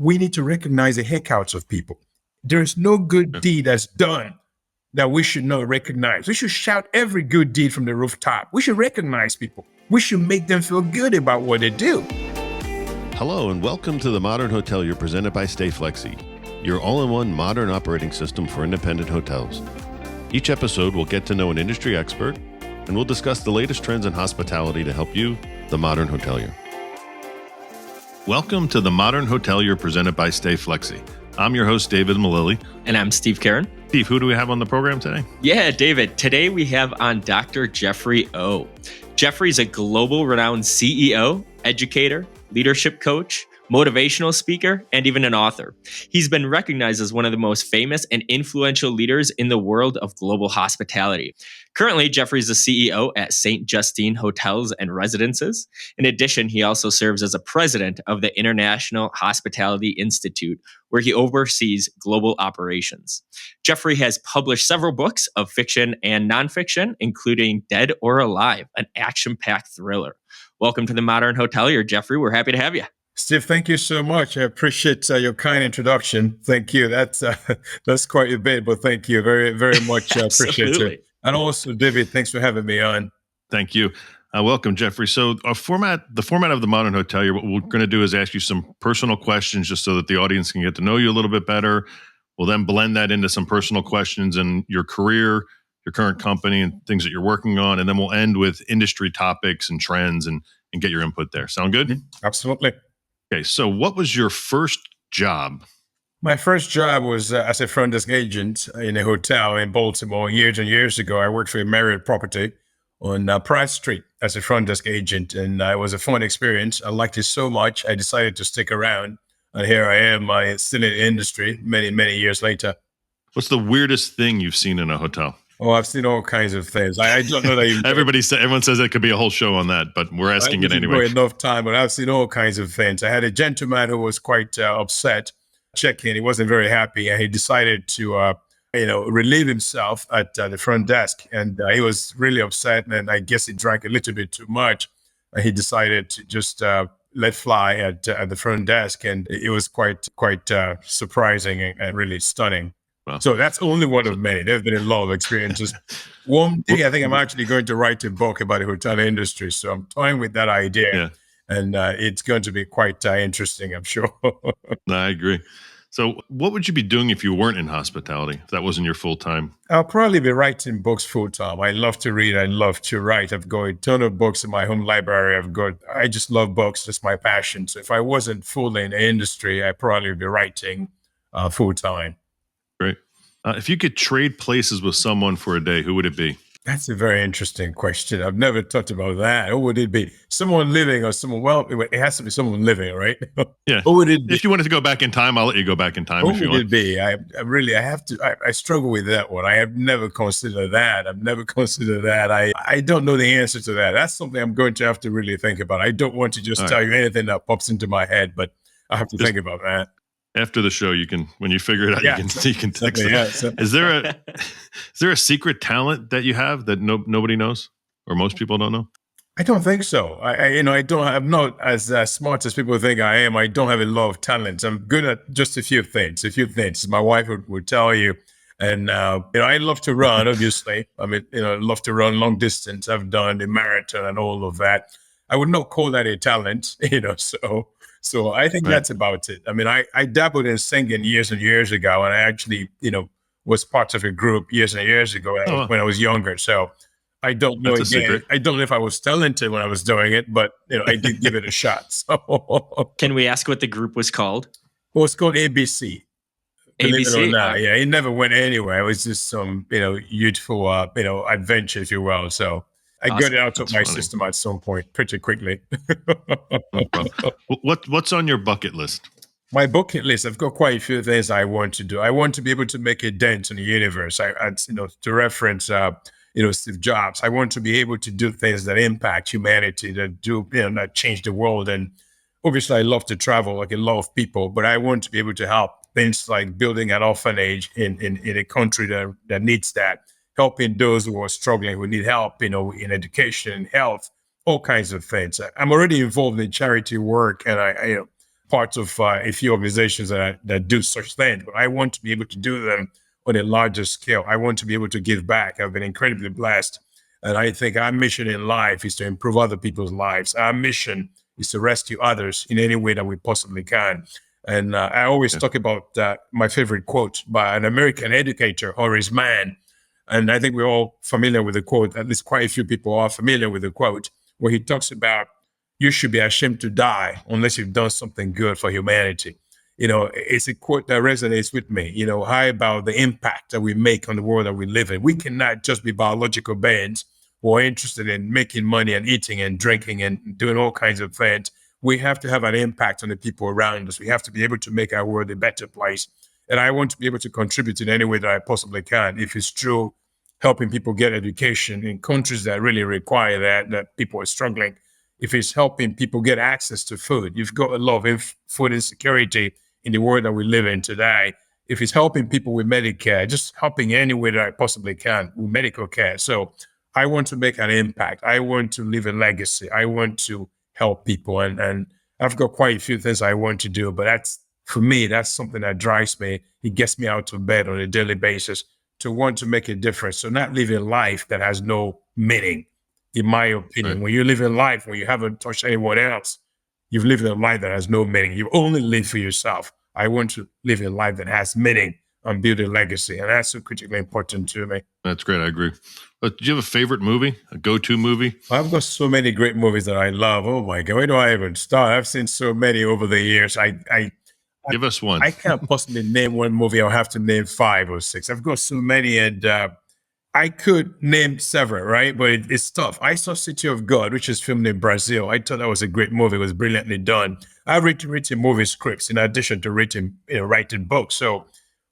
we need to recognize the heck out of people. There is no good deed that's done that we should not recognize. We should shout every good deed from the rooftop. We should recognize people. We should make them feel good about what they do. Hello and welcome to the Modern Hotelier presented by Stay Flexi, your all-in-one modern operating system for independent hotels. Each episode will get to know an industry expert and we'll discuss the latest trends in hospitality to help you, the Modern Hotelier. Welcome to the Modern Hotelier presented by Stay Flexi. I'm your host, David Malilli. And I'm Steve.Carran. Steve, who do we have on the program today? Yeah, David. Today we have on Dr. Jeffrey O. Jeffrey's a global renowned CEO, educator, leadership coach, motivational speaker, and even an author. He's been recognized as one of the most famous and influential leaders in the world of global hospitality. Currently, Jeffrey's the CEO at St Justine Hotels and Residences. In addition, he also serves as a president of the International Hospitality Institute, where he oversees global operations. Jeffrey has published several books of fiction and nonfiction, including Dead or Alive, an action-packed thriller. Welcome to the Modern Hotelier, Jeffrey. We're happy to have you. Steve, thank you so much. I appreciate your kind introduction. Thank you. That's quite a bit, but thank you very, very much. Appreciate it. And also, David, thanks for having me on. Thank you. Welcome, Jeffrey. So the format of the Modern Hotelier, what we're going to do is ask you some personal questions just so that the audience can get to know you a little bit better. We'll then blend that into some personal questions in your career, your current company, and things that you're working on. And then we'll end with industry topics and trends and get your input there. Sound good? Mm-hmm. Absolutely. Okay, so what was your first job? My first job was as a front desk agent in a hotel in Baltimore years and years ago. I worked for a Marriott property on Price Street as a front desk agent, and it was a fun experience. I liked it so much, I decided to stick around, and here I am, still in the industry many, many years later. What's the weirdest thing you've seen in a hotel? Oh, I've seen all kinds of things. I don't know that everyone says it could be a whole show on that, but we're asking it anyway. Enough time, but I've seen all kinds of things. I had a gentleman who was quite upset. Check-in, he wasn't very happy, and he decided to, relieve himself at the front desk, and he was really upset. And I guess he drank a little bit too much. And he decided to just let fly at the front desk, and it was quite surprising and really stunning. Wow. So that's only one of many. There have been a lot of experiences. One day, I think I'm actually going to write a book about the hotel industry. So I'm toying with that idea. Yeah. And it's going to be quite interesting, I'm sure. I agree. So what would you be doing if you weren't in hospitality, if that wasn't your full time? I'll probably be writing books full time. I love to read. I love to write. I've got a ton of books in my home library. I just love books. That's my passion. So if I wasn't fully in the industry, I'd probably be writing full time. Great. If you could trade places with someone for a day, who would it be? That's a very interesting question. I've never thought about that. Who would it be? Someone living or someone? Well, it has to be someone living, right? Yeah. Who would it be? If you wanted to go back in time, I'll let you go back in time. Who would it be? I struggle with that one. I have never considered that. I don't know the answer to that. That's something I'm going to have to really think about. I don't want to just tell you anything that pops into my head, but I have to think about that. After the show, you can, when you figure it out, you can text them. Yeah, is there a secret talent that you have that nobody knows or most people don't know? I don't think so. I'm not as smart as people think I am. I don't have a lot of talents. I'm good at just a few things. My wife would tell you. And, I love to run, obviously. I love to run long distance. I've done the marathon and all of that. I would not call that a talent, So I think that's about it. I dabbled in singing years and years ago, and I actually, was part of a group years and years ago when I was younger. So I don't know. I don't know if I was talented when I was doing it, but I did give it a shot. So. Can we ask what the group was called? Well, it's called ABC. ABC. Yeah, it never went anywhere. It was just some, youthful, adventure, if you will. So. I got it out of my system at some point pretty quickly. What's on your bucket list? My bucket list, I've got quite a few things I want to do. I want to be able to make a dent in the universe. To reference, Steve Jobs, I want to be able to do things that impact humanity, that change the world. And obviously, I love to travel like a lot of people, but I want to be able to help things like building an orphanage in a country that needs that. Helping those who are struggling, who need help, in education, health, all kinds of things. I'm already involved in charity work, and part of a few organizations that do such things, but I want to be able to do them on a larger scale. I want to be able to give back. I've been incredibly blessed. And I think our mission in life is to improve other people's lives. Our mission is to rescue others in any way that we possibly can. And I always talk about my favorite quote by an American educator, Horace Mann. And I think we're all familiar with the quote, at least quite a few people are familiar with the quote, where he talks about, you should be ashamed to die unless you've done something good for humanity. It's a quote that resonates with me. How about the impact that we make on the world that we live in? We cannot just be biological beings who are interested in making money and eating and drinking and doing all kinds of things. We have to have an impact on the people around us. We have to be able to make our world a better place. And I want to be able to contribute in any way that I possibly can. If it's true, helping people get education in countries that really require that people are struggling. If it's helping people get access to food, you've got a lot of food insecurity in the world that we live in today. If it's helping people with Medicare, just helping any way that I possibly can with medical care. So I want to make an impact. I want to leave a legacy. I want to help people. And I've got quite a few things I want to do, but for me, that's something that drives me. It gets me out of bed on a daily basis to want to make a difference. So not living life that has no meaning, in my opinion. Right. When you live a life where you haven't touched anyone else, you've lived a life that has no meaning. You only live for yourself. I want to live a life that has meaning and build a legacy. And that's so critically important to me. That's great. I agree. But do you have a favorite movie, a go-to movie? I've got so many great movies that I love. Oh my God, where do I even start? I've seen so many over the years. Give us one. I can't possibly name one movie. I'll have to name 5 or 6. I've got so many, and I could name several, right? But it's tough. I saw City of God, which is filmed in Brazil. I thought that was a great movie. It was brilliantly done. I've written movie scripts in addition to writing books. So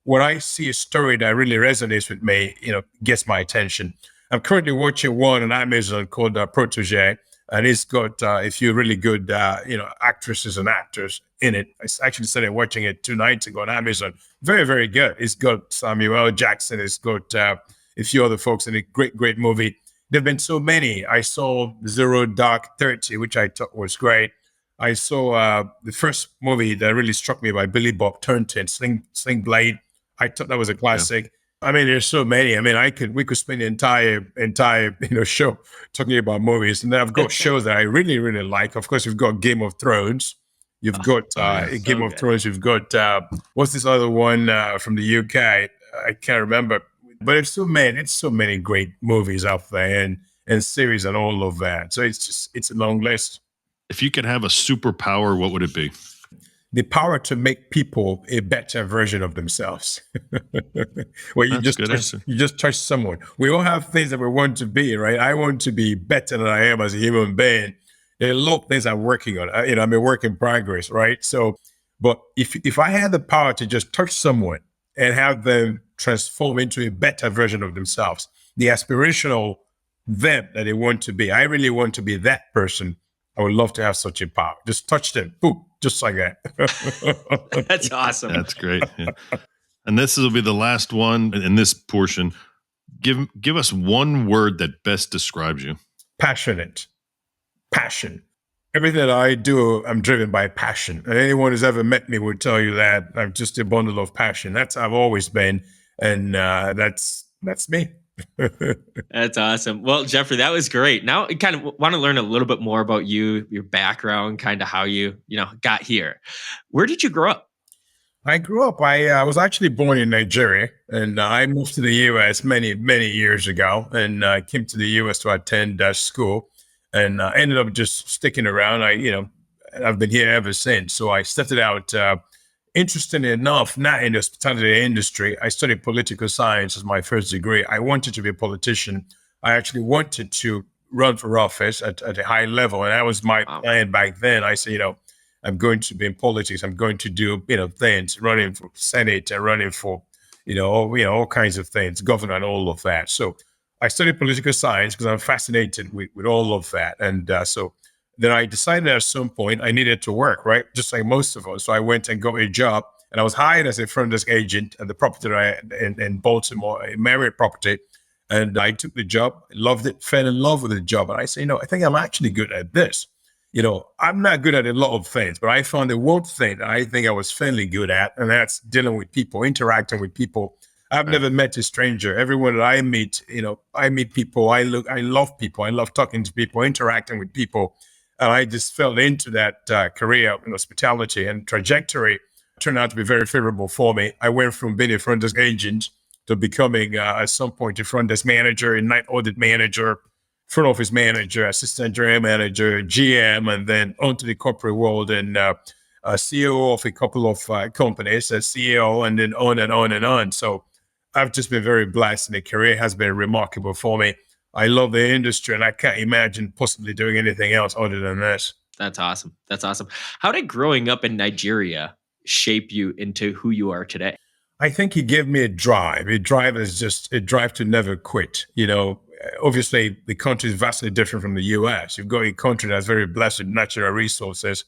when I see a story that really resonates with me, gets my attention. I'm currently watching one on Amazon called Protege, and it's got a few really good, actresses and actors in it. I actually started watching it 2 nights ago on Amazon. Very, very good. It's got Samuel L. Jackson. It's got a few other folks in a great, great movie. There've been so many. I saw Zero Dark 30, which I thought was great. I saw the first movie that really struck me by Billy Bob Thornton, Sling Blade. I thought that was a classic. Yeah. I mean, there's so many. I mean, we could spend the entire show talking about movies. And then I've got shows that I really, really like. Of course, you've got Game of Thrones. You've got Game of Thrones. You've got what's this other one from the UK? I can't remember. But it's so many great movies out there and series and all of that. So it's a long list. If you could have a superpower, what would it be? The power to make people a better version of themselves. Well, you just touch someone. We all have things that we want to be, right? I want to be better than I am as a human being. There are a lot of things I'm working on. I'm a work in progress, right? So, but if I had the power to just touch someone and have them transform into a better version of themselves, the aspirational them that they want to be, I really want to be that person. I would love to have such a power. Just touch them, boom, just like that. That's awesome. That's great. Yeah. And this will be the last one in this portion. Give us one word that best describes you. Passionate. Passion. Everything that I do, I'm driven by passion. And anyone who's ever met me would tell you that I'm just a bundle of passion. That's how I've always been. And that's me. That's awesome. Well, Jeffrey, that was great. Now I kind of want to learn a little bit more about you, your background, kind of how you got here. Where did you grow up? I grew up, I was actually born in Nigeria, and I moved to the U.S. many, many years ago, and I came to the U.S. to attend school, and ended up just sticking around. I've been here ever since. So I started out, interestingly enough, not in the hospitality industry. I studied political science as my first degree. I wanted to be a politician. I actually wanted to run for office at a high level, and that was my plan back then. I said, I'm going to be in politics. I'm going to do, things, running for Senate and running for, all kinds of things, governor and all of that. So I studied political science because I'm fascinated with all of that. And so then I decided at some point I needed to work, right? Just like most of us. So I went and got a job, and I was hired as a front desk agent at the property in Baltimore, a Marriott property. And I took the job, loved it, fell in love with the job. And I said, I think I'm actually good at this. I'm not good at a lot of things, but I found the one thing that I think I was fairly good at, and that's dealing with people, interacting with people. I've never met a stranger. Everyone that I meet, I meet people. I love people. I love talking to people, interacting with people. And I just fell into that career in hospitality, and trajectory turned out to be very favorable for me. I went from being a front desk agent to becoming, at some point, a front desk manager, a night audit manager, front office manager, assistant general manager, GM, and then onto the corporate world, and CEO of a couple of companies, as CEO, and then on and on and on. So I've just been very blessed, and the career has been remarkable for me. I love the industry, and I can't imagine possibly doing anything else other than this. That's awesome. That's awesome. How did growing up in Nigeria shape you into who you are today? I think he gave me a drive. A drive is just a drive to never quit. Obviously, the country is vastly different from the US. You've got a country that's very blessed with natural resources,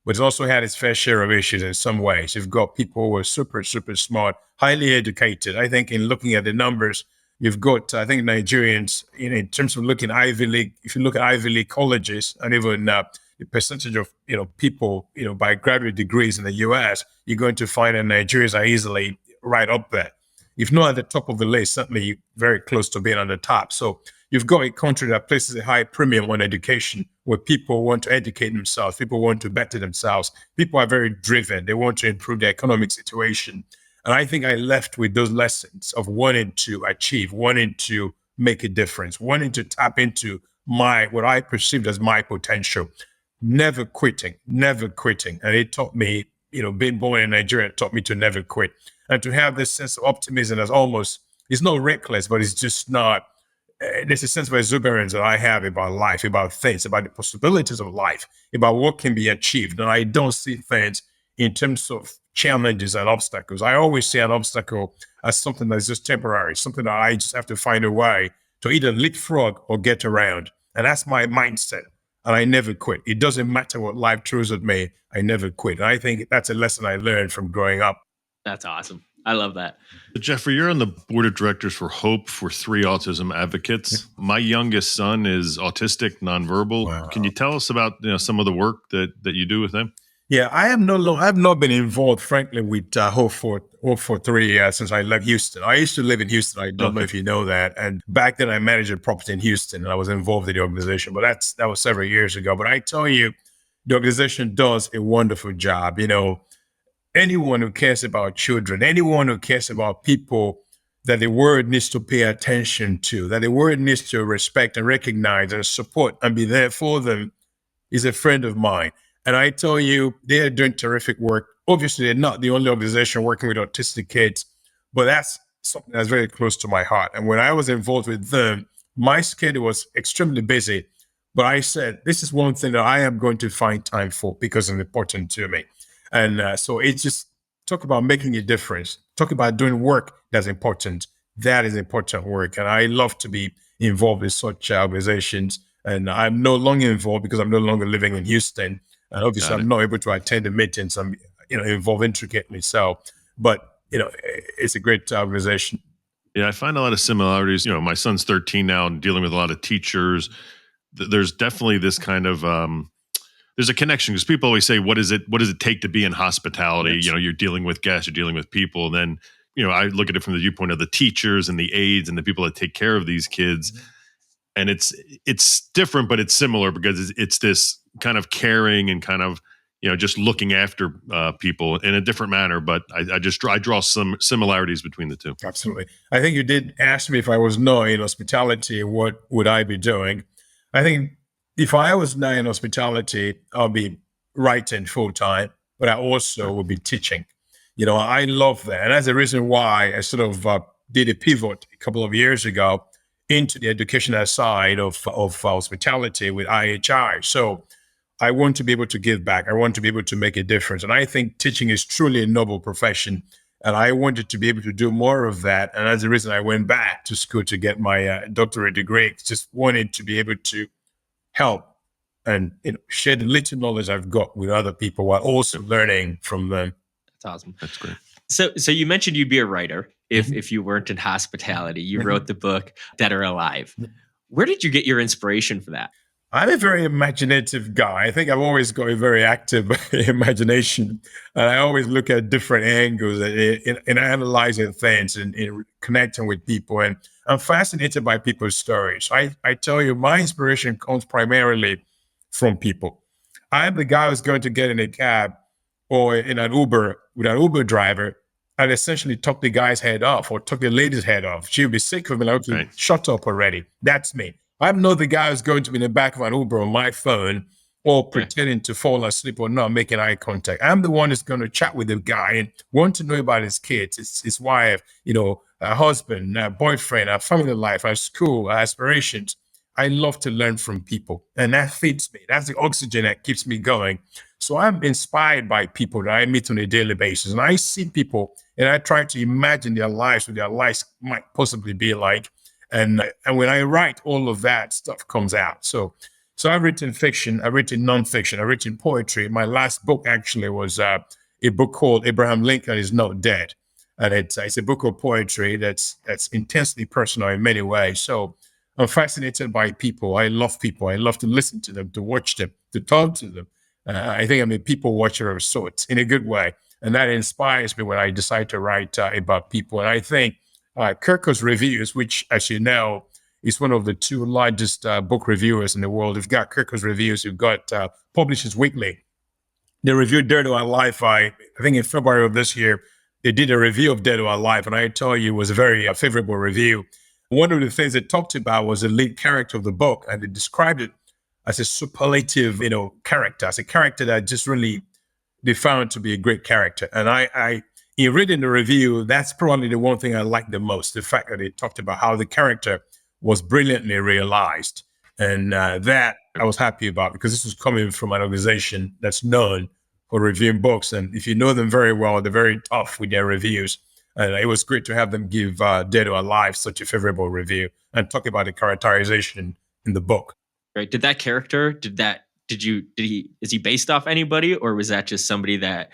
but it's also had its fair share of issues in some ways. You've got people who are super, super smart, highly educated. I think in looking at the numbers, you've got, I think, Nigerians, in terms of looking Ivy League, if you look at Ivy League colleges, and even the percentage of, people, by graduate degrees in the US, you're going to find that Nigerians are easily right up there. If not at the top of the list, certainly very close to being on the top. So you've got a country that places a high premium on education, where people want to educate themselves, people want to better themselves, people are very driven, they want to improve their economic situation. And I think I left with those lessons of wanting to achieve, wanting to make a difference, wanting to tap into what I perceived as my potential, never quitting. And it taught me, being born in Nigeria taught me to never quit. And to have this sense of optimism that's almost, it's not reckless, but it's just not, there's a sense of exuberance that I have about life, about things, about the possibilities of life, about what can be achieved. And I don't see things in terms of challenges and obstacles. I always see an obstacle as something that's just temporary, something that I just have to find a way to either leapfrog or get around. And that's my mindset. And I never quit. It doesn't matter what life throws at me. I never quit. And I think that's a lesson I learned from growing up. That's awesome. I love that. Jeffrey, you're on the board of directors for Hope for 3 Autism Advocates. My youngest son is autistic, nonverbal. Wow. Can you tell us about some of the work that you do with them? Yeah, I have not been involved, frankly, with Hope for 3 since I left Houston. I used to live in Houston. I don't know if you know that. And back then, I managed a property in Houston, and I was involved in the organization. But that was several years ago. But I tell you, the organization does a wonderful job. Anyone who cares about children, anyone who cares about people that the world needs to pay attention to, that the world needs to respect and recognize and support and be there for them, is a friend of mine. And I tell you, they are doing terrific work. Obviously, they're not the only organization working with autistic kids, but that's something that's very close to my heart. And when I was involved with them, my schedule was extremely busy. But I said, this is one thing that I am going to find time for because it's important to me. And so it's just talk about making a difference, talk about doing work that's important. That is important work. And I love to be involved in such organizations. And I'm no longer involved because I'm no longer living in Houston. And obviously, I'm not able to attend the meetings. I'm, involved intricately. So, but, it's a great organization. Yeah, I find a lot of similarities. My son's 13 now and dealing with a lot of teachers. There's definitely this kind of, there's a connection because people always say, what does it take to be in hospitality? Yes. You're dealing with guests, you're dealing with people. And then, I look at it from the viewpoint of the teachers and the aides and the people that take care of these kids. Mm-hmm. And it's different, but it's similar because it's this kind of caring and kind of, just looking after people in a different manner. But I draw some similarities between the two. Absolutely. I think you did ask me if I was now in hospitality, what would I be doing? I think if I was now in hospitality, I'll be writing full time, but I also would be teaching. I love that. And that's the reason why I sort of did a pivot a couple of years ago into the educational side of hospitality with IHI. So I want to be able to give back. I want to be able to make a difference. And I think teaching is truly a noble profession. And I wanted to be able to do more of that. And that's the reason I went back to school to get my doctorate degree. Just wanted to be able to help and share the little knowledge I've got with other people while also learning from them. That's awesome. That's great. So you mentioned you'd be a writer if you weren't in hospitality. You wrote the book Dead or Alive. Where did you get your inspiration for that? I'm a very imaginative guy. I think I've always got a very active imagination. And I always look at different angles in analyzing things and in connecting with people. And I'm fascinated by people's stories. I tell you, my inspiration comes primarily from people. I'm the guy who's going to get in a cab or in an Uber with an Uber driver and essentially talk the guy's head off or talk the lady's head off. She'll be sick of me, like, okay, Right. shut up already. That's me. I'm not the guy who's going to be in the back of an Uber on my phone or pretending to fall asleep or not making eye contact. I'm the one who's going to chat with the guy and want to know about his kids, his wife, a husband, a boyfriend, a family life, a school, aspirations. I love to learn from people, and that feeds me. That's the oxygen that keeps me going. So I'm inspired by people that I meet on a daily basis, and I see people, and I try to imagine their lives, what their lives might possibly be like. And when I write, all of that stuff comes out. So I've written fiction, I've written nonfiction, I've written poetry. My last book actually was a book called Abraham Lincoln Is Not Dead, and it's a book of poetry that's intensely personal in many ways. So I'm fascinated by people. I love people. I love to listen to them, to watch them, to talk to them. I think I'm a people watcher of sorts in a good way, and that inspires me when I decide to write about people. And I think Kirkus Reviews, which, as you know, is one of the two largest book reviewers in the world. You've got Kirkus Reviews, you've got Publishers Weekly. They reviewed Dead or Alive. I think in February of this year, they did a review of Dead or Alive, and I tell you, it was a very favorable review. One of the things they talked about was the lead character of the book, and they described it as a superlative, character, as a character that just really they found to be a great character. And I in reading the review, that's probably the one thing I liked the most, the fact that they talked about how the character was brilliantly realized. And that I was happy about, because this was coming from an organization that's known for reviewing books. And if you know them very well, they're very tough with their reviews. And it was great to have them give Dead or Alive such a favorable review and talk about the characterization in the book. Right. Did that character, is he based off anybody, or was that just somebody that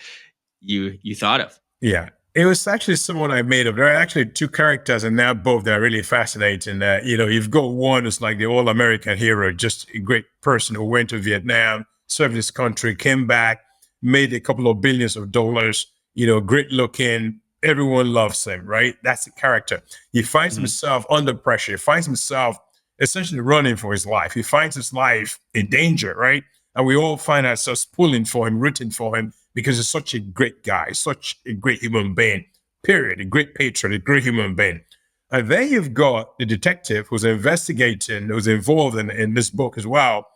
you thought of? Yeah, it was actually someone I made up. There are actually two characters, and they're both they're really fascinating. You've got one who's like the all-American hero, just a great person who went to Vietnam, served his country, came back, made a couple of billions of dollars. Great looking. Everyone loves him, right? That's the character. He finds himself under pressure. He finds himself essentially running for his life. He finds his life in danger, right? And we all find ourselves pulling for him, rooting for him, because he's such a great guy, such a great human being, period, a great patriot, a great human being. And then you've got the detective who's investigating, who's involved in this book as well,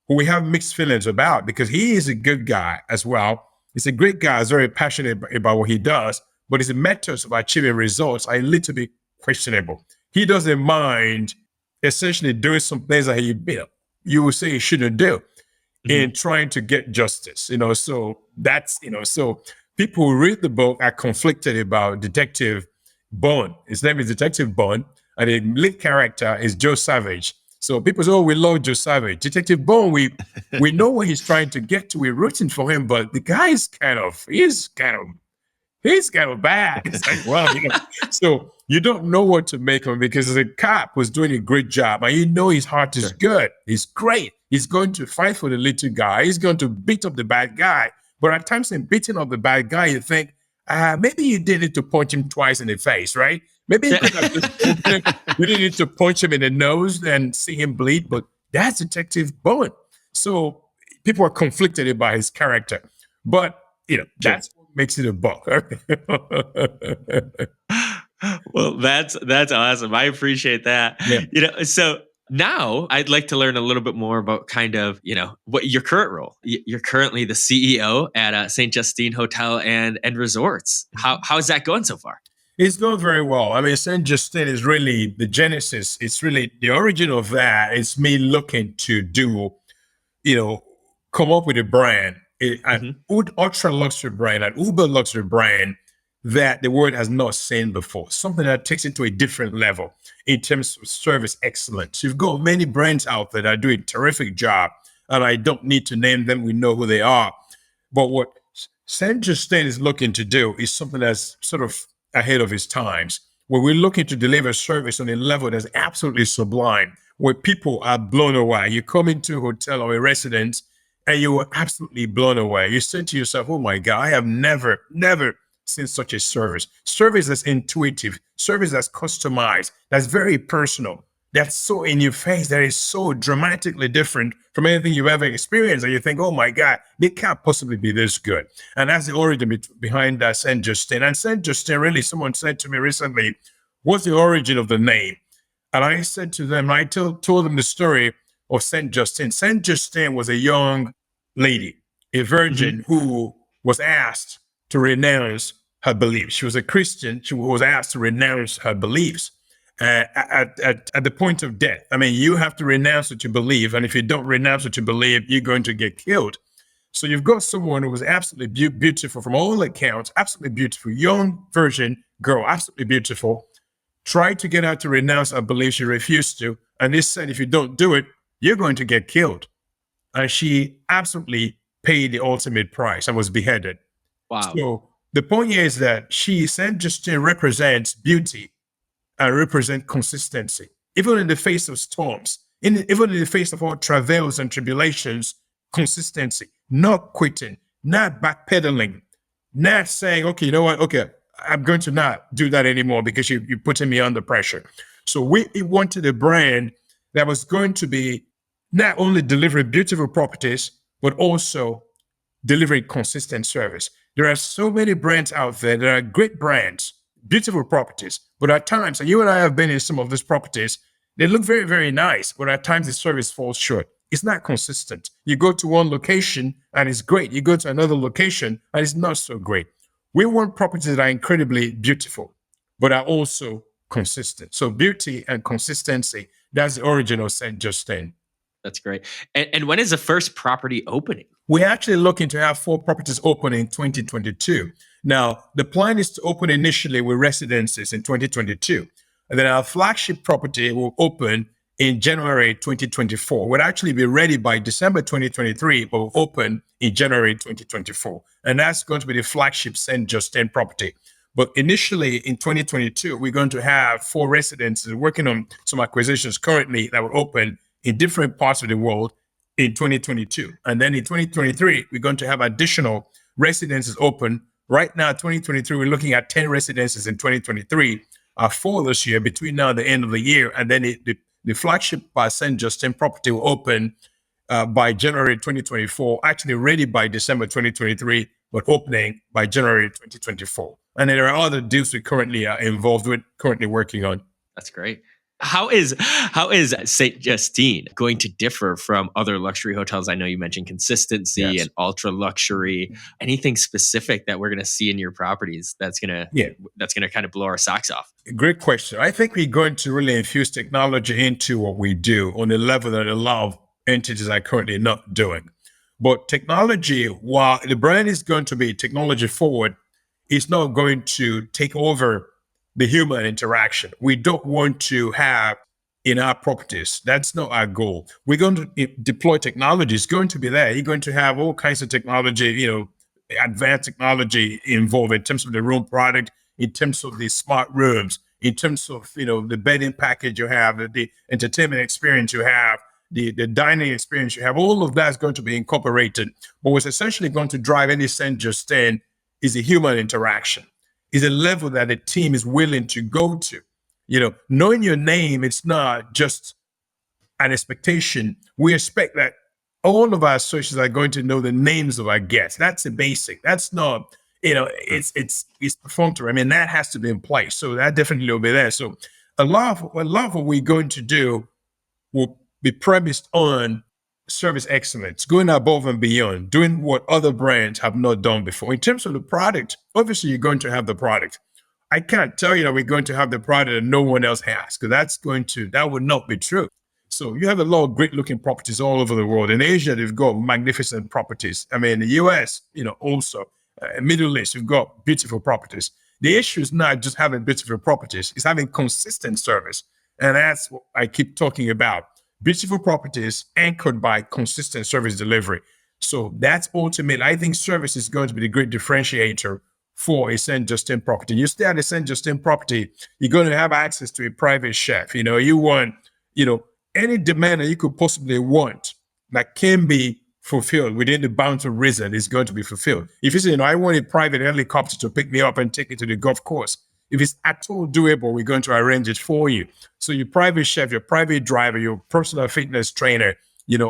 who we have mixed feelings about, because he is a good guy as well. He's a great guy, he's very passionate about what he does, but his methods of achieving results are a little bit questionable. He doesn't mind essentially doing some things that you would say he shouldn't do in trying to get justice, so that's, so people who read the book are conflicted about Detective Bond. His name is Detective Bond, and the lead character is Joe Savage. So people say, oh, we love Joe Savage. Detective Bond, we know what he's trying to get to. We're rooting for him, but the guy is he's kind of bad. It's like, well, so you don't know what to make of him, because the cop was doing a great job, and his heart is good. He's great. He's going to fight for the little guy. He's going to beat up the bad guy. But at times in beating up the bad guy, you think, maybe you didn't need to punch him twice in the face, right? Maybe you didn't need to punch him in the nose and see him bleed, but that's Detective Bowen. So people are conflicted about his character. But, that's what makes it a book. Well, that's awesome. I appreciate that. Yeah. So now I'd like to learn a little bit more about kind of, what your current role. You're currently the CEO at St Justine Hotel and Resorts. How is that going so far? It's going very well. I mean, St Justine is really the genesis. It's really the origin of that. It's me looking to do, come up with a brand, an ultra luxury brand, an uber luxury brand that the world has not seen before. Something that takes it to a different level in terms of service excellence. You've got many brands out there that do a terrific job, and I don't need to name them. We know who they are. But what St Justine is looking to do is something that's sort of ahead of its times, where we're looking to deliver service on a level that's absolutely sublime. where people are blown away. You come into a hotel or a residence and you were absolutely blown away. You said to yourself, oh my God, I have never seen such a service. Service that's intuitive, service that's customized, that's very personal, that's so in your face, that is so dramatically different from anything you've ever experienced. And you think, oh my God, they can't possibly be this good. And that's the origin behind St Justine. And St Justine, really, someone said to me recently, what's the origin of the name? And I said to them, I told them the story of St Justine. St Justine was a young lady, a virgin who was asked to renounce her beliefs. She was a Christian. She was asked to renounce her beliefs at the point of death. I mean, you have to renounce what you believe. And if you don't renounce what you believe, you're going to get killed. So you've got someone who was absolutely beautiful from all accounts, absolutely beautiful, young virgin girl, absolutely beautiful, tried to get her to renounce her beliefs. She refused to. And they said, if you don't do it, you're going to get killed. And she absolutely paid the ultimate price and was beheaded. Wow. So the point here is that St Justine represents beauty and represents consistency. Even in the face of storms, even in the face of all travails and tribulations, consistency, not quitting, not backpedaling, not saying, okay, you know what, okay, I'm going to not do that anymore because you're putting me under pressure. So we wanted a brand that was going to be not only delivering beautiful properties, but also delivering consistent service. There are so many brands out there that are great brands, beautiful properties, but at times, and you and I have been in some of these properties, they look very, very nice, but at times the service falls short. It's not consistent. You go to one location and it's great. You go to another location and it's not so great. We want properties that are incredibly beautiful, but are also consistent. So beauty and consistency, that's the origin of St. Justine. That's great. And when is the first property opening? We're actually looking to have 4 properties open in 2022. Now, the plan is to open initially with residences in 2022. And then our flagship property will open in January 2024. We'll actually be ready by December 2023, but will open in January 2024. And that's going to be the flagship St. Justine property. But initially in 2022, we're going to have 4 residences, working on some acquisitions currently that will open in different parts of the world in 2022. And then in 2023, we're going to have additional residences open. Right now, 2023, we're looking at 10 residences in 2023, 4 this year between now and the end of the year. And then the flagship St. Justine property will open by January 2024, actually ready by December 2023, but opening by January 2024. And there are other deals we currently are involved with, currently working on. That's great. How is St. Justine going to differ from other luxury hotels? I know you mentioned consistency and ultra luxury. Anything specific that we're going to see in your properties that's going to kind of blow our socks off? Great question. I think we're going to really infuse technology into what we do on a level that a lot of entities are currently not doing. But technology, while the brand is going to be technology forward, it's not going to take over the human interaction. We don't want to have in our properties. That's not our goal. We're going to deploy technology. It's going to be there. You're going to have all kinds of technology, advanced technology involved in terms of the room product, in terms of the smart rooms, in terms of, the bedding package you have, the entertainment experience you have, the dining experience you have. All of that is going to be incorporated. But what's essentially going to drive any St. Justine is the human interaction. Is a level that a team is willing to go to. Knowing your name, it's not just an expectation. We expect that all of our associates are going to know the names of our guests. That's a basic. That's not, it's perfunctory. I mean, that has to be in place. So that definitely will be there. So a lot of what we're going to do will be premised on service excellence, going above and beyond, doing what other brands have not done before. In terms of the product, obviously you're going to have the product. I can't tell you that we're going to have the product that no one else has, because that would not be true. So you have a lot of great looking properties all over the world. In Asia, they've got magnificent properties. I mean, in the US, also, Middle East, you've got beautiful properties. The issue is not just having beautiful properties, it's having consistent service. And that's what I keep talking about. Beautiful properties anchored by consistent service delivery. So that's ultimately, I think service is going to be the great differentiator for a St. Justine property. You stay at a St. Justine property, you're going to have access to a private chef. You want, any demand that you could possibly want that can be fulfilled within the bounds of reason is going to be fulfilled. If you say, I want a private helicopter to pick me up and take me to the golf course, if it's at all doable, we're going to arrange it for you. So your private chef, your private driver, your personal fitness trainer,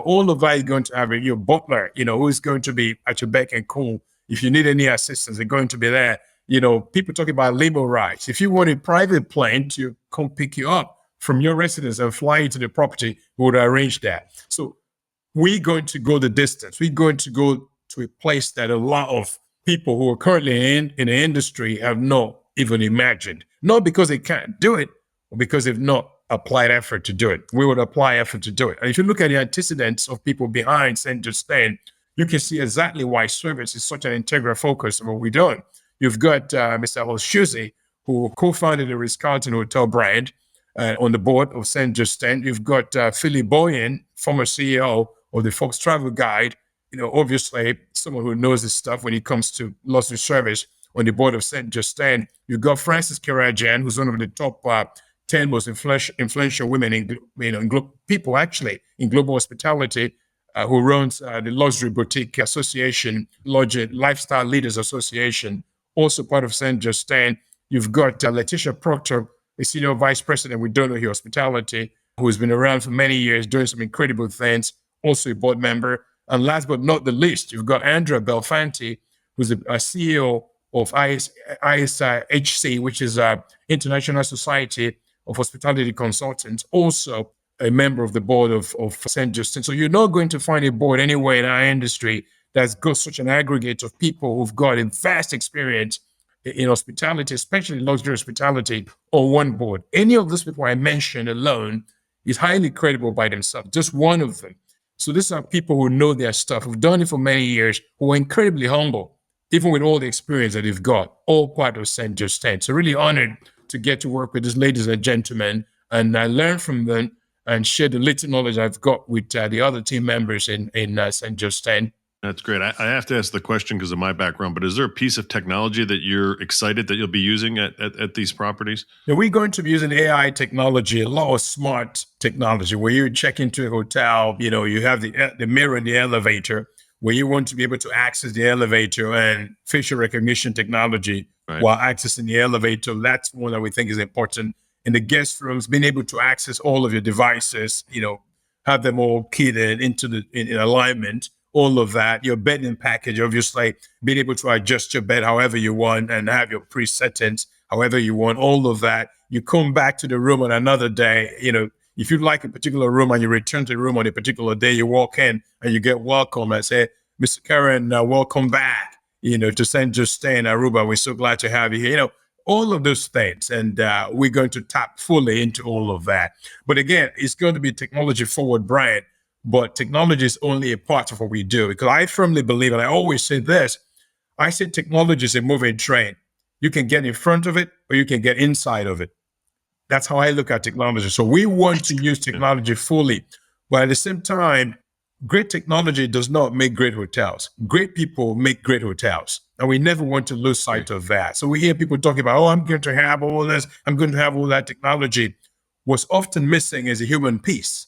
all of that is going to have your butler, who is going to be at your beck and call. If you need any assistance, they're going to be there. People talking about limo rides. If you want a private plane to come pick you up from your residence and fly you to the property, we would arrange that. So we're going to go the distance. We're going to go to a place that a lot of people who are currently in the industry have not even imagined. Not because they can't do it, but because they've not applied effort to do it. We would apply effort to do it. And if you look at the antecedents of people behind St Justine, you can see exactly why service is such an integral focus of what we're doing. You've got Mr. Holshuzi, who co-founded the Ritz-Carlton Hotel brand on the board of St. Justine. You've got Philip Boyen, former CEO of the Fox Travel Guide, obviously someone who knows this stuff when it comes to luxury service on the board of St. Justine. You've got Frances Karajan, who's one of the top 10 most influential women in people actually in global hospitality, who runs the Luxury Boutique Association, Lifestyle Leaders Association, also part of St. Justine. You've got Letitia Proctor, a senior vice president with Donohue Hospitality, who has been around for many years doing some incredible things, also a board member. And last but not the least, you've got Andrea Belfanti, who's a CEO of ISHC, which is International Society of Hospitality Consultants, also a member of the board of St. Justine. So you're not going to find a board anywhere in our industry that's got such an aggregate of people who've got a vast experience in hospitality, especially luxury hospitality, on one board. Any of those people I mentioned alone is highly credible by themselves, just one of them. So these are people who know their stuff, who've done it for many years, who are incredibly humble, even with all the experience that they've got, all part of St. Justine. So really honored to get to work with these ladies and gentlemen, and I learn from them and share the little knowledge I've got with the other team members in St. Justine. That's great. I have to ask the question because of my background, but is there a piece of technology that you're excited that you'll be using at these properties? Yeah, we're going to be using AI technology, a lot of smart technology, where you check into a hotel, you have the mirror in the elevator, where you want to be able to access the elevator, and facial recognition technology while accessing the elevator. That's one that we think is important. In the guest rooms, being able to access all of your devices, have them all keyed in alignment, all of that. Your bedding package, obviously, being able to adjust your bed however you want and have your pre-settings however you want, all of that. You come back to the room on another day, if you like a particular room and you return to the room on a particular day, you walk in and you get welcome and say, Mr. Carran, welcome back, to St. Justine, Aruba. We're so glad to have you here. All of those things. And we're going to tap fully into all of that. But again, it's going to be technology forward brand, but technology is only a part of what we do. Because I firmly believe, and I always say this, I say technology is a moving train. You can get in front of it or you can get inside of it. That's how I look at technology. So we want to use technology fully, but at the same time, great technology does not make great hotels. Great people make great hotels. And we never want to lose sight of that. So we hear people talking about, I'm going to have all this, I'm going to have all that technology. What's often missing is a human piece.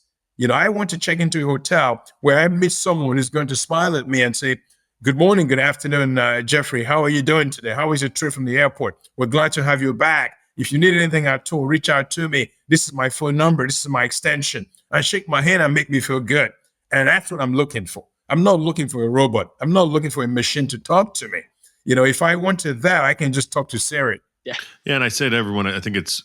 I want to check into a hotel where I meet someone who's going to smile at me and say, good morning, good afternoon, Jeffrey. How are you doing today? How was your trip from the airport? We're glad to have you back. If you need anything at all, reach out to me. This is my phone number. This is my extension. And shake my hand and make me feel good. And that's what I'm looking for. I'm not looking for a robot. I'm not looking for a machine to talk to me. If I wanted that, I can just talk to Siri. Yeah. Yeah. And I say to everyone, I think it's,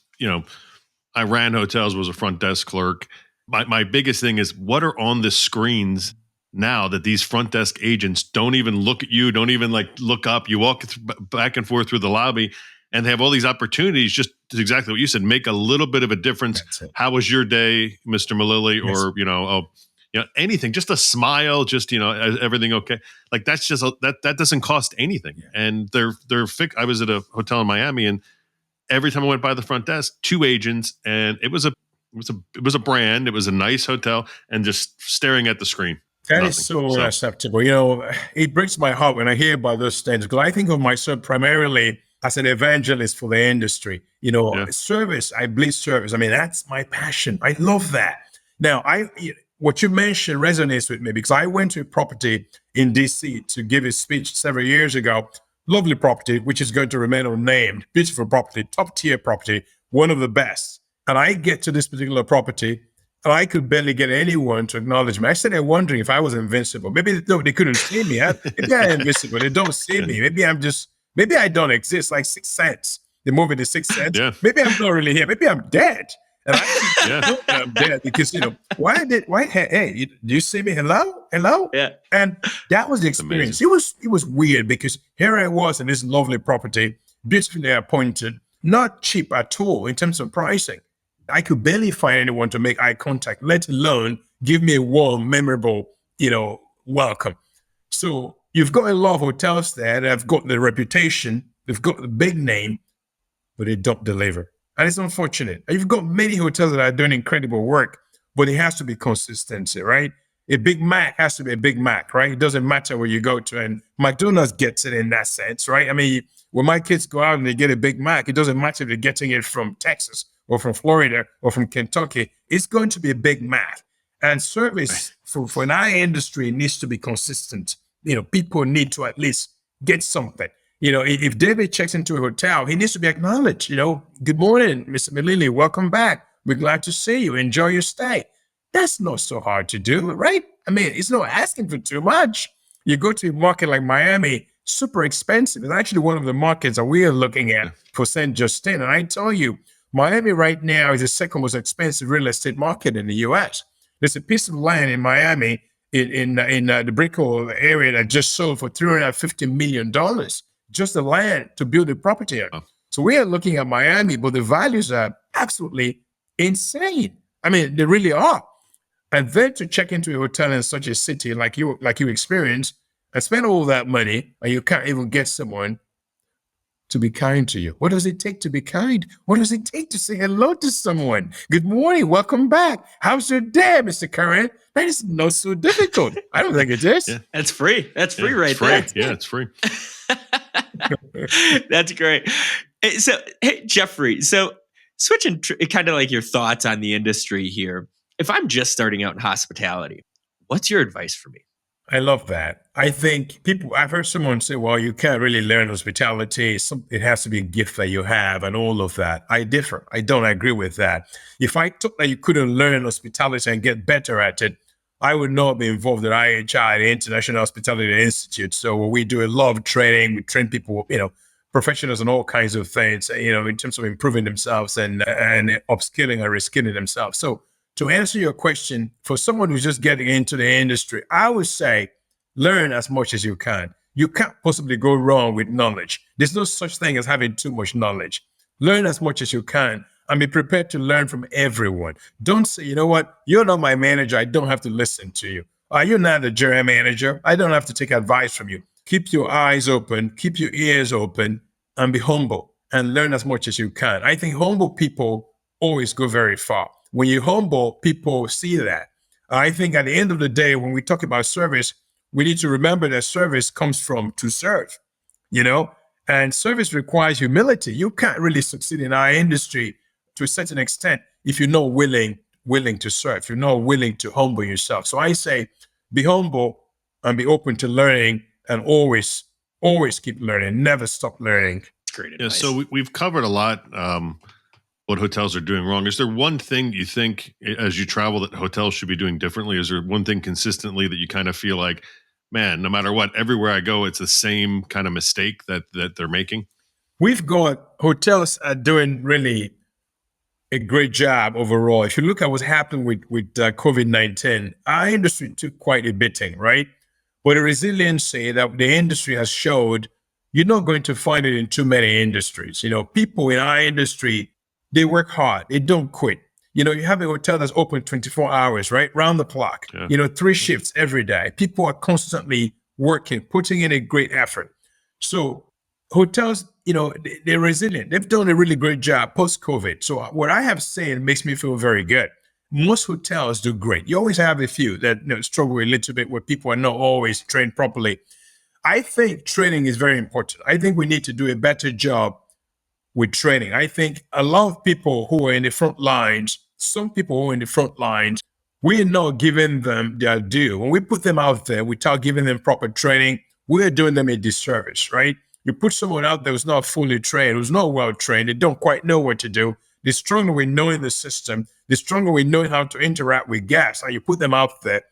I ran hotels, was a front desk clerk. My biggest thing is what are on the screens now that these front desk agents don't even look at you, don't even look up. You walk back and forth through the lobby and they have all these opportunities, just exactly what you said, make a little bit of a difference. How was your day, Mr. Malili? Yes. Or, anything, just a smile, just, everything okay. That's just, that doesn't cost anything. Yeah. And they're fixed. I was at a hotel in Miami and every time I went by the front desk, 2 agents, and it was a brand. It was a nice hotel, and just staring at the screen. That is so unacceptable. It breaks my heart when I hear about those things, because I think of myself primarily as an evangelist for the industry. Service, I bleed service. I mean, that's my passion. I love that. Now, what you mentioned resonates with me because I went to a property in DC to give a speech several years ago. Lovely property, which is going to remain unnamed. Beautiful property, top tier property, one of the best. And I get to this particular property, and I could barely get anyone to acknowledge me. I started wondering if I was invincible. Maybe they couldn't see me. Maybe I'm invincible. They don't see me. Maybe I don't exist. Like Sixth Sense, the movie The Sixth Sense. Yeah. Maybe I'm not really here. Maybe I'm dead. And Yeah. know that I'm dead because, hey, do you see me? Hello? Yeah. And that was the experience. It was weird because here I was in this lovely property, beautifully appointed, not cheap at all in terms of pricing. I could barely find anyone to make eye contact, let alone give me a warm, memorable, welcome. So you've got a lot of hotels there that have got the reputation, they've got the big name, but they don't deliver. And it's unfortunate. You've got many hotels that are doing incredible work, but it has to be consistency, right? A Big Mac has to be a Big Mac, right? It doesn't matter where you go to. And McDonald's gets it in that sense, right? I mean, when my kids go out and they get a Big Mac, it doesn't matter if they're getting it from Texas or from Florida or from Kentucky. It's going to be a Big Mac. And service for an eye industry needs to be consistent. People need to at least get something. If David checks into a hotel, he needs to be acknowledged. Good morning, Mr. Malili, welcome back. We're glad to see you. Enjoy your stay. That's not so hard to do, right? I mean, it's not asking for too much. You go to a market like Miami, super expensive. It's actually one of the markets that we are looking at for St. Justine. And I tell you, Miami right now is the second most expensive real estate market in the U.S. There's a piece of land in Miami in the Brickell area that just sold for $350 million. Just the land to build a property. Oh. So we are looking at Miami, but the values are absolutely insane. I mean, they really are. And then to check into a hotel in such a city like you experienced and spend all that money, and you can't even get someone to be kind to you. What does it take to be kind? What does it take to say hello to someone? Good morning, welcome back. How's your day, Mr. Carran? That is not so difficult. I don't think it is. Yeah. That's free. That's free right free. there. Yeah, it's free. That's great. So, hey, Jeffrey, so switching kind of like your thoughts on the industry here. If I'm just starting out in hospitality, what's your advice for me? I love that. I think I've heard someone say, well, you can't really learn hospitality. It has to be a gift that you have and all of that. I differ. I don't agree with that. If I thought that you couldn't learn hospitality and get better at it, I would not be involved in IHI, the International Hospitality Institute. So we do a lot of training. We train people, professionals on all kinds of things, in terms of improving themselves and upskilling and reskilling themselves. So to answer your question, for someone who's just getting into the industry, I would say learn as much as you can. You can't possibly go wrong with knowledge. There's no such thing as having too much knowledge. Learn as much as you can and be prepared to learn from everyone. Don't say, you know what, you're not my manager. I don't have to listen to you. You're not the general manager. I don't have to take advice from you. Keep your eyes open, keep your ears open, and be humble and learn as much as you can. I think humble people always go very far. When you're humble, people see that. I think at the end of the day, when we talk about service, we need to remember that service comes from to serve, and service requires humility. You can't really succeed in our industry to a certain extent if you're not willing to serve, if you're not willing to humble yourself. So I say, be humble and be open to learning and always keep learning, never stop learning. That's great advice. Yeah, so we've covered a lot what hotels are doing wrong. Is there one thing you think as you travel that hotels should be doing differently? Is there one thing consistently that you kind of feel like, man, no matter what, everywhere I go, it's the same kind of mistake that they're making? We've got hotels are doing really a great job overall. If you look at what's happened with COVID-19, our industry took quite a beating, right? But the resiliency that the industry has showed, you're not going to find it in too many industries. People in our industry, they work hard. They don't quit. You have a hotel that's open 24 hours, right? Round the clock, 3 shifts every day. People are constantly working, putting in a great effort. So hotels, they're resilient. They've done a really great job post-COVID. So what I have said makes me feel very good. Most hotels do great. You always have a few that struggle a little bit where people are not always trained properly. I think training is very important. I think we need to do a better job with training. I think a lot of people who are in the front lines, some people who are in the front lines we're not giving them their due. When we put them out there without giving them proper training, we're doing them a disservice, right? You put someone out there who's not fully trained, who's not well trained, they don't quite know what to do. The stronger we know in the system, the stronger we know how to interact with guests, and you put them out there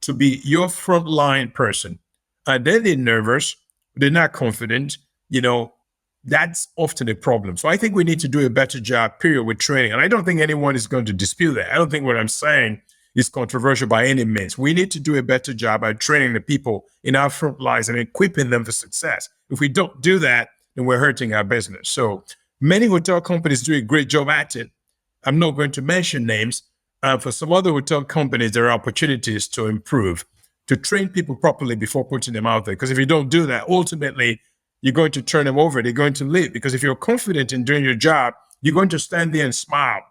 to be your frontline person. And then they're nervous, they're not confident, that's often a problem. So I think we need to do a better job, period, with training. And I don't think anyone is going to dispute that. I don't think what I'm saying is controversial by any means. We need to do a better job at training the people in our front lines and equipping them for success. If we don't do that, then we're hurting our business. So many hotel companies do a great job at it. I'm not going to mention names. For some other hotel companies, there are opportunities to improve, to train people properly before putting them out there. Because if you don't do that, ultimately, you're going to turn them over. They're going to leave. Because if you're confident in doing your job, you're going to stand there and smile.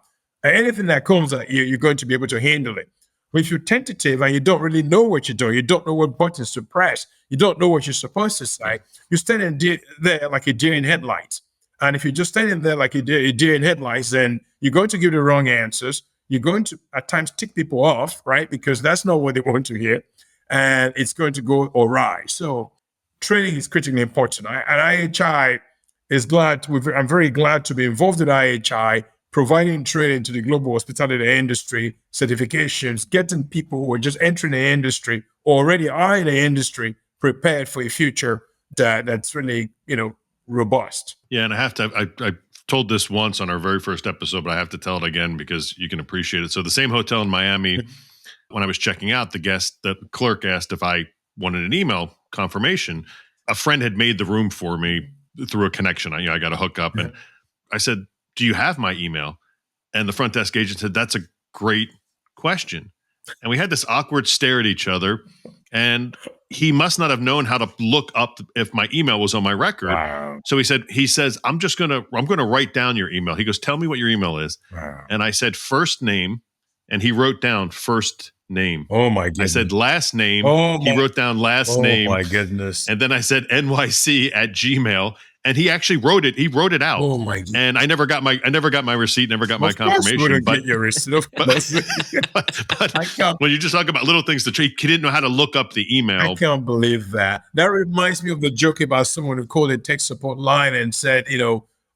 And anything that comes at you, you're going to be able to handle it. But if you're tentative and you don't really know what you're doing, you don't know what buttons to press, you don't know what you're supposed to say, you're standing there like a deer in headlights. And if you're just standing there like a deer in headlights, then you're going to give the wrong answers. You're going to, at times, tick people off, right? Because that's not what they want to hear. And it's going to go awry. So training is critically important. And IHI is I'm very glad to be involved in IHI, providing training to the global hospitality industry, certifications, getting people who are just entering the industry, already are in the industry, prepared for a future that's really, robust. Yeah, and I told this once on our very first episode, but I have to tell it again because you can appreciate it. So the same hotel in Miami, when I was checking out, the clerk asked if I wanted an email confirmation. A friend had made the room for me through a connection. I got a hookup, and I said, "Do you have my email?" And the front desk agent said, "That's a great question." And we had this awkward stare at each other, and he must not have known how to look up if my email was on my record. Wow. So he says, I'm going to write down your email. He goes, "Tell me what your email is." Wow. And I said, "First name." And he wrote down first name. Oh my goodness. I said last name. He wrote down last name. Oh my goodness. And then I said NYC@gmail. And he actually wrote it. He wrote it out. Oh my goodness. And I never got my receipt, never got my confirmation. But get your receipt. But when you just talk about little things to treat, he didn't know how to look up the email. I can't believe that. That reminds me of the joke about someone who called a tech support line and said,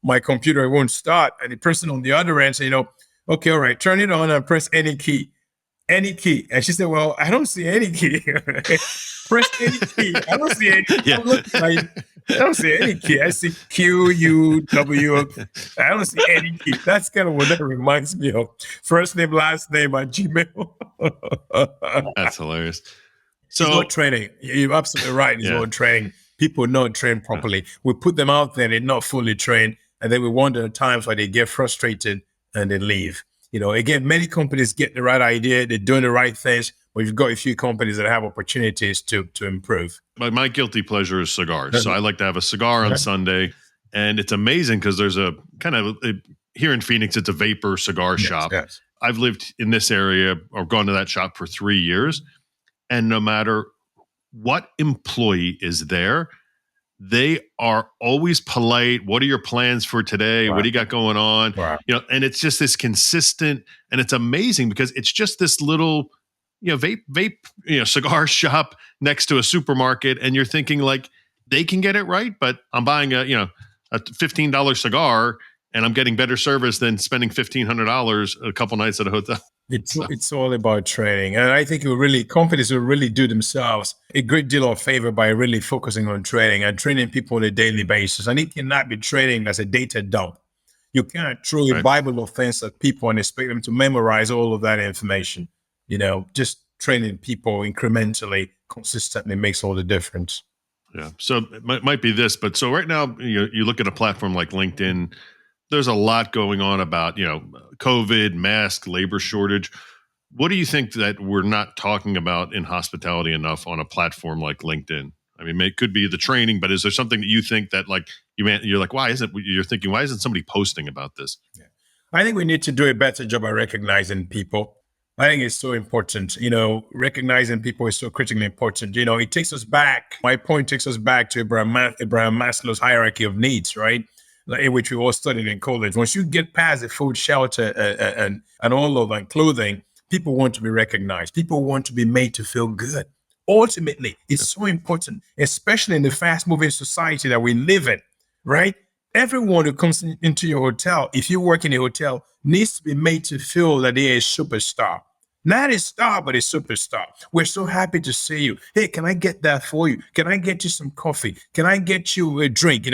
my computer won't start. And the person on the other end said, okay, all right, turn it on and press any key. Any key. And she said, well, I don't see any key. Press any key. I don't see any key. Yeah. I don't see any key. I see QUW. I don't see any key. That's kind of what that reminds me of. First name, last name at Gmail. That's hilarious. So it's not training. You're absolutely right. It's not training. People not trained properly. We put them out there, they're not fully trained, and then we wonder at times why they get frustrated and they leave. Again, many companies get the right idea, they're doing the right things, but you've got a few companies that have opportunities to improve. My guilty pleasure is cigars. So I like to have a cigar on Sunday. And it's amazing because there's a kind of, here in Phoenix, it's a vapor cigar shop. Yes. I've lived in this area or gone to that shop for 3 years. And no matter what employee is there, they are always polite. What are your plans for today? Wow. What do you got going on? Wow. And it's just this consistent, and it's amazing because it's just this little, vape, cigar shop next to a supermarket. And you're thinking like, they can get it right, but I'm buying a $15 cigar and I'm getting better service than spending $1,500 a couple nights at a hotel. It's all about training. And I think companies will really do themselves a great deal of favor by really focusing on training and training people on a daily basis. And it cannot be training that's a data dump. You can't throw a Bible of things at people and expect them to memorize all of that information. Just training people incrementally, consistently makes all the difference. Yeah. So it might be this, but so right now, you look at a platform like LinkedIn, there's a lot going on about, COVID, mask, labor shortage. What do you think that we're not talking about in hospitality enough on a platform like LinkedIn? I mean, it could be the training, but is there something that you think that you're like, why isn't somebody posting about this? Yeah. I think we need to do a better job at recognizing people. I think it's so important. Recognizing people is so critically important. It takes us back. My point takes us back to Abraham Maslow's hierarchy of needs, right? In which we all studied in college. Once you get past the food, shelter, and all of that clothing, People want to be recognized. People want to be made to feel good. Ultimately, it's so important, especially in the fast-moving society that we live in, right? Everyone who comes into your hotel, if you work in a hotel, needs to be made to feel that they're a superstar. Not a star, but a superstar. We're so happy to see you. Hey, can I get that for you? Can I get you some coffee? Can I get you a drink?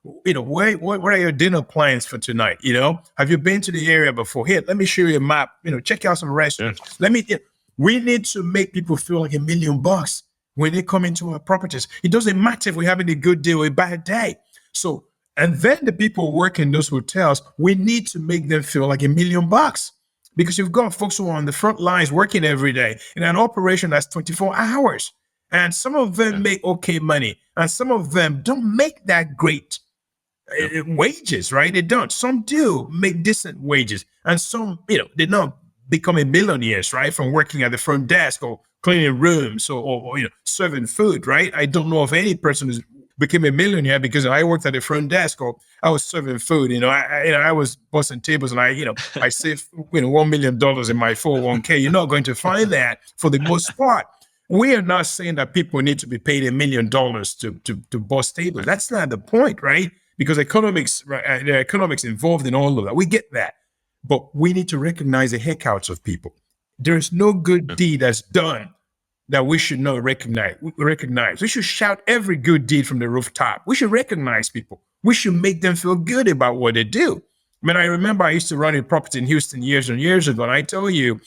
What are your dinner plans for tonight? Have you been to the area before? Here, let me show you a map. Check out some restaurants. We need to make people feel like $1 million when they come into our properties. It doesn't matter if we're having a good day or a bad day. So, and then the people who work in those hotels, we need to make them feel like $1 million. Because you've got folks who are on the front lines working every day in an operation that's 24 hours. And some of them make okay money. And some of them don't make that great wages, right? They don't. Some do make decent wages. And some, they don't become a millionaires, right? From working at the front desk or cleaning rooms or serving food, right? I don't know of any person who's became a millionaire because I worked at the front desk or I was serving food. I was busting tables and I saved $1 million in my 401k. You're not going to find that for the most part. We are not saying that people need to be paid $1 million to bust tables. That's not the point, right? Because economics, right, there are economics involved in all of that. We get that, but we need to recognize the heck out of people. There is no good deed that's done that we should not recognize. We should shout every good deed from the rooftop. We should recognize people. We should make them feel good about what they do. I remember I used to run a property in Houston years and years ago, and I tell you,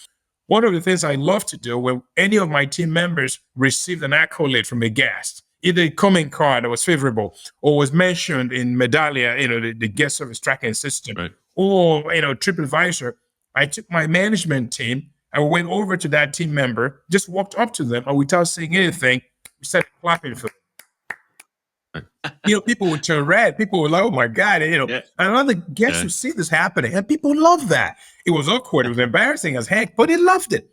one of the things I love to do when any of my team members received an accolade from a guest, either a comment card that was favorable or was mentioned in Medallia, the guest service tracking system, right, or, TripAdvisor, I took my management team, I went over to that team member, just walked up to them, and without saying anything, we started clapping for them. People would turn red. People would like, oh my God, And other guests would see this happening, and people love that. It was awkward. It was embarrassing as heck, but they loved it.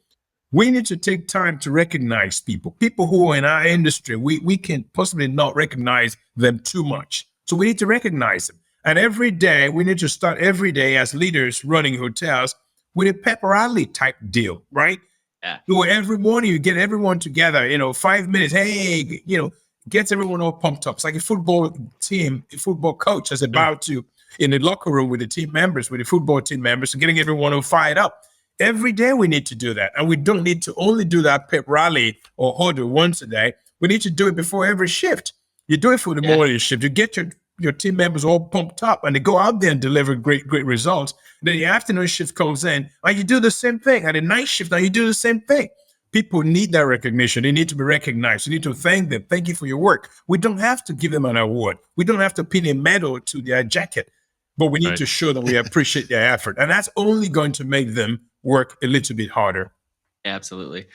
We need to take time to recognize people who are in our industry. We can possibly not recognize them too much. So we need to recognize them. And every day, we need to start every day as leaders running hotels with a pep rally type deal, right? Yeah. So every morning you get everyone together, 5 minutes, hey, gets everyone all pumped up. It's like a football team, a football coach is about to, in the locker room with the team members, with the football team members, and getting everyone all fired up. Every day we need to do that. And we don't need to only do that pep rally or huddle once a day. We need to do it before every shift. You do it for the morning shift. You get your team members all pumped up and they go out there and deliver great results. Then the afternoon shift comes in and you do the same thing. And the night shift, now you do the same thing. People need that recognition. They need to be recognized. You need to thank them. Thank you for your work. We don't have to give them an award. We don't have to pin a medal to their jacket, but we need to show that we appreciate their effort. And that's only going to make them work a little bit harder. Absolutely.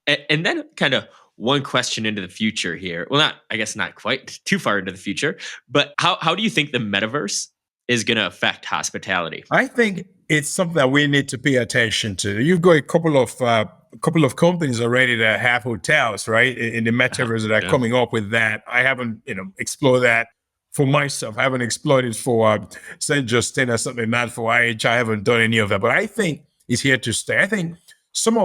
And then kind of one question into the future here. Well, not quite too far into the future, but how do you think the metaverse is going to affect hospitality? I think it's something that we need to pay attention to. You've got a couple of companies already that have hotels, right, in the metaverse that are coming up with that. I haven't, explored that for myself. I haven't explored it for St Justine or something, not for IH. I haven't done any of that, but I think it's here to stay. I think some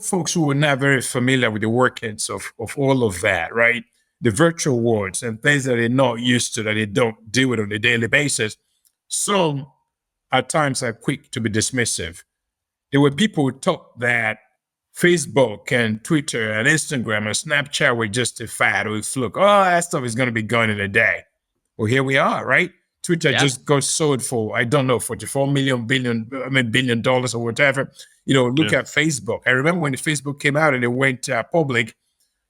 folks who are not very familiar with the workings of all of that, right? The virtual worlds and things that they're not used to, that they don't deal with on a daily basis. Some at times are quick to be dismissive. There were people who thought that Facebook and Twitter and Instagram and Snapchat were just a fad or a fluke. Oh, that stuff is going to be gone in a day. Well, here we are, right? Twitter just got sold for, I don't know, $44 billion or whatever. Look at Facebook. I remember when Facebook came out and it went public,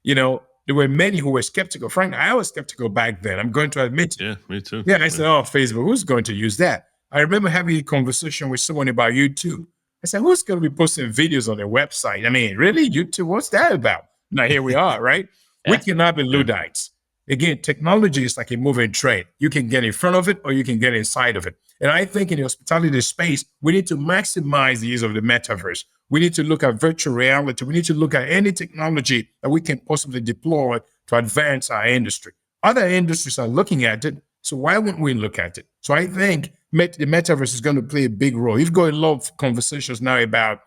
there were many who were skeptical. Frankly, I was skeptical back then. I'm going to admit it. Yeah, me too. Yeah, I said, oh, Facebook, who's going to use that? I remember having a conversation with someone about YouTube. I said, who's going to be posting videos on their website? Really? YouTube? What's that about? Now, here we are, right? We cannot be Luddites. Again, technology is like a moving train. You can get in front of it or you can get inside of it. And I think in the hospitality space, we need to maximize the use of the metaverse. We need to look at virtual reality. We need to look at any technology that we can possibly deploy to advance our industry. Other industries are looking at it, so why wouldn't we look at it? So I think the metaverse is going to play a big role. You've got a lot of conversations now about,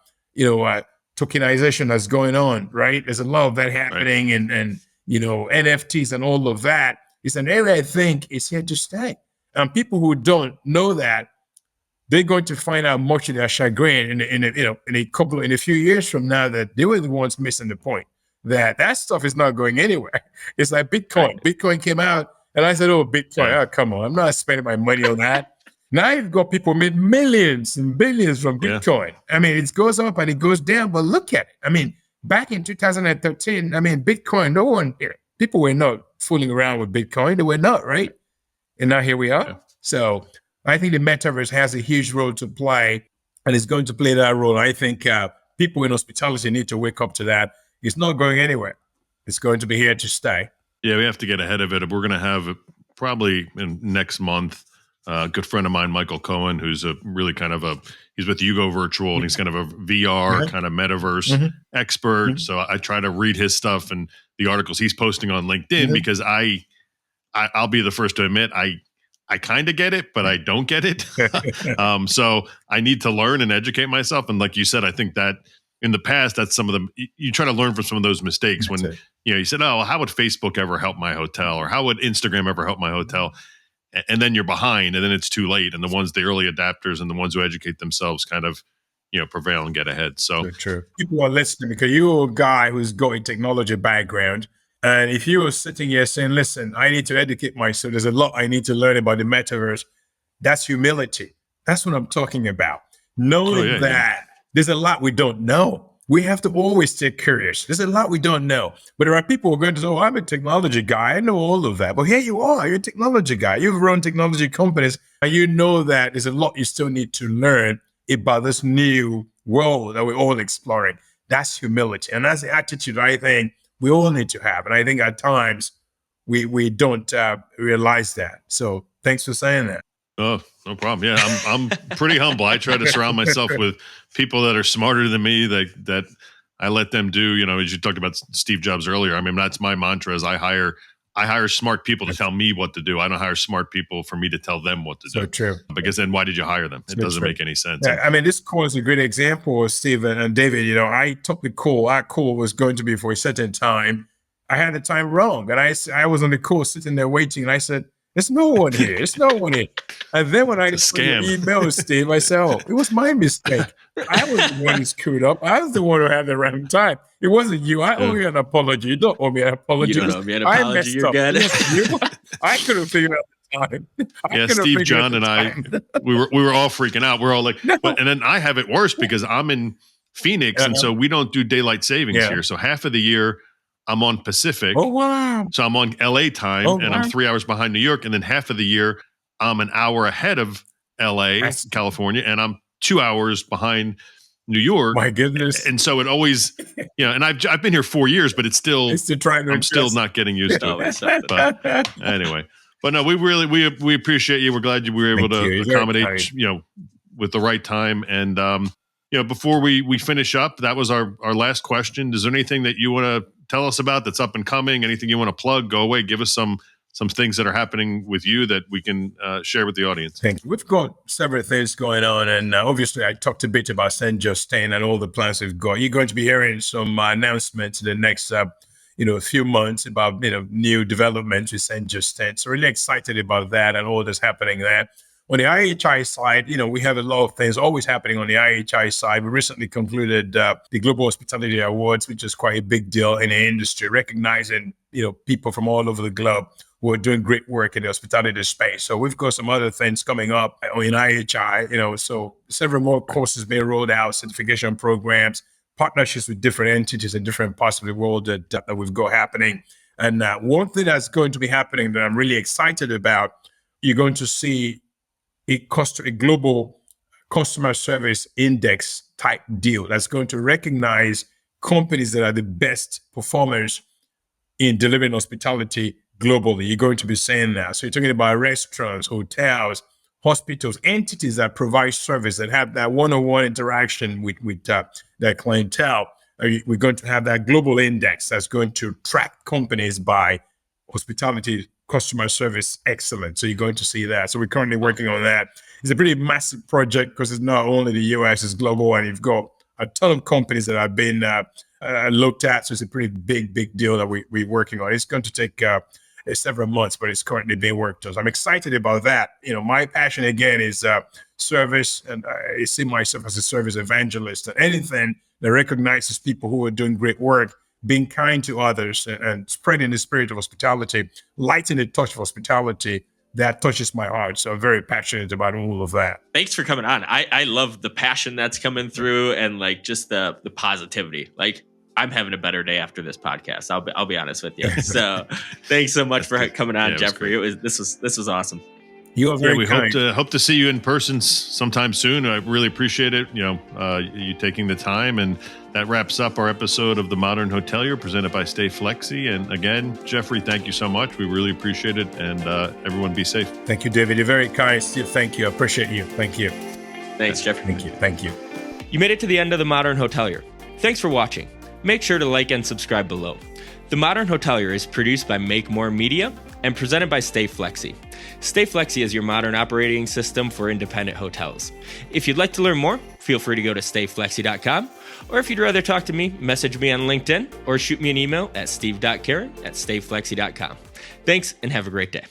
tokenization that's going on, right? There's a lot of that happening, Right. and NFTs and all of that. It's an area I think is here to stay. And people who don't know that, they're going to find out much of their chagrin in a few years from now that they were the ones missing the point. That stuff is not going anywhere. It's like Bitcoin. Right. Bitcoin came out, and I said, "Oh, Bitcoin! Yeah. Oh, come on! I'm not spending my money on that." Now you've got people made millions and billions from Yeah. Bitcoin. I mean, it goes up and it goes down, but look at it. I mean, back in 2013, Bitcoin, people were not fooling around with Bitcoin. They were not, right? And now here we are. Yeah. So I think the metaverse has a huge role to play, and it's going to play that role. I think people in hospitality need to wake up to that. It's not going anywhere. It's going to be here to stay. Yeah, we have to get ahead of it. We're going to have probably in next month a good friend of mine, Michael Cohen, who's a really he's with Hugo Virtual, and he's kind of a VR kind of metaverse expert. So I try to read his stuff and the articles he's posting on LinkedIn because I'll be the first to admit I kind of get it, but I don't get it. So I need to learn and educate myself. And like you said, I think that in the past, that's some of them. You try to learn from some of those mistakes when you said, "Oh, how would Facebook ever help my hotel?" or "How would Instagram ever help my hotel?" And then you're behind, and then it's too late. And the early adapters and the ones who educate themselves kind of prevail and get ahead. So true. People are listening because you're a guy who's got a technology background. And if you were sitting here saying, "Listen, I need to educate myself. There's a lot I need to learn about the metaverse," that's humility. That's what I'm talking about. Knowing that there's a lot we don't know. We have to always stay curious. There's a lot we don't know. But there are people who are going to say, "Oh, I'm a technology guy. I know all of that." But here you are. You're a technology guy. You've run technology companies, and you know that there's a lot you still need to learn about this new world that we're all exploring. That's humility. And that's the attitude I think we all need to have. And I think at times we don't realize that. So thanks for saying that. Oh, no problem. Yeah, I'm pretty humble. I try to surround myself with people that are smarter than me. That I let them do. As you talked about Steve Jobs earlier. I mean, that's my mantra: is I hire smart people to tell me what to do. I don't hire smart people for me to tell them what to do. So true. Because then why did you hire them? It doesn't make any sense. Yeah, I mean, this call is a great example, Steve and David. I took the call. Our call was going to be for a certain time. I had the time wrong, and I was on the call sitting there waiting, and I said, "There's no one here. There's no one here." And then when I saw your email, Steve, I said, "Oh, it was my mistake. I was the one who screwed up. I was the one who had the wrong time. It wasn't you. I owe you an apology. You don't owe me an apology. You don't owe me an apology. I messed You're up. good." I could have figured out the time. Steve, John, and I, we were all freaking out. We're all like, and then I have it worse because I'm in Phoenix, and so we don't do daylight savings here. So half of the year I'm on Pacific. Oh, wow. So I'm on LA time, and I'm 3 hours behind New York, and then half of the year I'm an hour ahead of LA, California, and I'm 2 hours behind New York. My goodness. And so it always, and I've been here 4 years, but I'm adjust. still not getting used to it. But anyway, but no, we appreciate you. We're glad you were able to accommodate, with the right time. And, before we finish up, that was our last question. Is there anything that you want to tell us about that's up and coming? Anything you want to plug? Go away. Give us some things that are happening with you that we can share with the audience. Thank you. We've got several things going on, and obviously I talked a bit about St Justine and all the plans we've got. You're going to be hearing some announcements in the next few months about new developments with St Justine. So really excited about that and all that's happening there. On the IHI side, we have a lot of things always happening on the IHI side. We recently concluded the Global Hospitality Awards, which is quite a big deal in the industry, recognizing people from all over the globe who are doing great work in the hospitality space. So we've got some other things coming up in IHI, so several more courses being rolled out, certification programs, partnerships with different entities in different parts of the world that we've got happening. And one thing that's going to be happening that I'm really excited about, you're going to see a global customer service index type deal that's going to recognize companies that are the best performers in delivering hospitality globally. You're going to be saying that. So you're talking about restaurants, hotels, hospitals, entities that provide service, that have that one-on-one interaction with their clientele. We're going to have that global index that's going to track companies by hospitality customer service excellence. So you're going to see that. So we're currently working on that. It's a pretty massive project because it's not only the US, it's global, and you've got a ton of companies that have been looked at. So it's a pretty big deal that we're working on. It's going to take several months, but it's currently being worked on. So I'm excited about that. My passion again is service, and I see myself as a service evangelist. And anything that recognizes people who are doing great work, being kind to others, and spreading the spirit of hospitality, lighting the touch of hospitality, that touches my heart. So I'm very passionate about all of that. Thanks for coming on. I love the passion that's coming through, and like just the positivity. Like, I'm having a better day after this podcast. I'll be honest with you. So thanks so much for coming on, Jeffrey. This was awesome. You are very we kind. hope to see you in person sometime soon. I really appreciate it. You taking the time, and that wraps up our episode of The Modern Hotelier, presented by Stay Flexi. And again, Jeffrey, thank you so much. We really appreciate it, and everyone be safe. Thank you, David. You're very kind, Steve. Thank you. I appreciate you. Thank you. Thanks, Jeffrey. Thank you. You made it to the end of The Modern Hotelier. Thanks for watching. Make sure to like and subscribe below. The Modern Hotelier is produced by Make More Media and presented by Stay Flexi. Stay Flexi is your modern operating system for independent hotels. If you'd like to learn more, feel free to go to stayflexi.com, or if you'd rather talk to me, message me on LinkedIn or shoot me an email at Steve.Carran@stayflexi.com. Thanks, and have a great day.